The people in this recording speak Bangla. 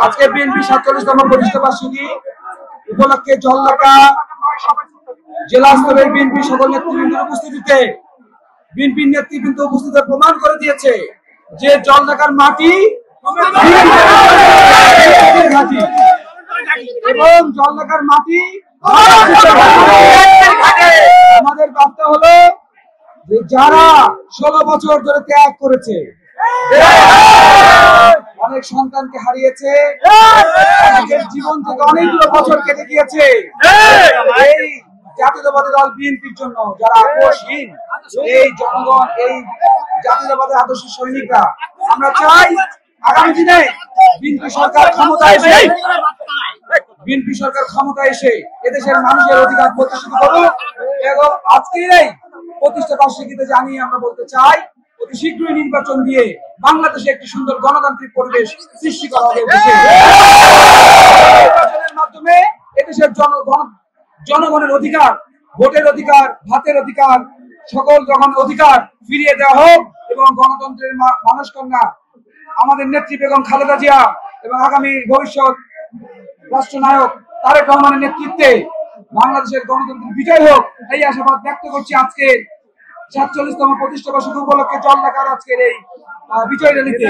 আজকে বিএনপি ৪৭তম প্রতিষ্ঠাবার্ষিকী উপলক্ষে জলঢাকা জেলা স্তরের বিএনপি সকল নেতৃবৃন্দের উপস্থিতিতে বিএনপির নেতৃবৃন্দ উপস্থিতিতে প্রমাণ করে দিয়েছে যে জলঢাকার মাটি এবং জলঢাকার মাটি আমাদের বার্তা হলো যে যারা ১৬ বছর ধরে ত্যাগ করেছে, অনেক সন্তানকে হারিয়েছে, অনেকের জীবন থেকে অনেকগুলো বছর কেটে গিয়েছে, এই জাতীয়তাবাদী দল বিএনপির জন্য যারা আপোষহীন, এই জনগণ, এই জাতীয়তাবাদী আদর্শ সৈনিকরা, আমরা চাই আগামী দিনে বিএনপি সরকার ক্ষমতা এসে এদেশের মানুষের অধিকার প্রতিষ্ঠিত করুক। এবং আজকের এই প্রতিষ্ঠা বার্ষিকীতে জানিয়ে আমরা বলতে চাই অতি শীঘ্রই নির্বাচন দিয়ে বাংলাদেশে একটি সুন্দর গণতান্ত্রিক পরিবেশ সৃষ্টি করা হবে। নির্বাচনের মাধ্যমে এদেশের জনগণের অধিকার, ভোটের অধিকার, ভাতের অধিকার, সকল জনগণের অধিকার ফিরিয়ে দেওয়া হোক এবং গণতন্ত্রের মানসকন্যা আমাদের নেত্রী বেগম খালেদা জিয়া এবং আগামী ভবিষ্যৎ রাষ্ট্রনায়ক তারেক রহমানের নেতৃত্বে বাংলাদেশের গণতন্ত্রের বিজয় হোক, এই আশাবাদ ব্যক্ত করছি। আজকে ৪৭তম প্রতিষ্ঠা বার্ষিকী উপলক্ষে জলঢাকার আজকের এই বিজয় র্যালিতে।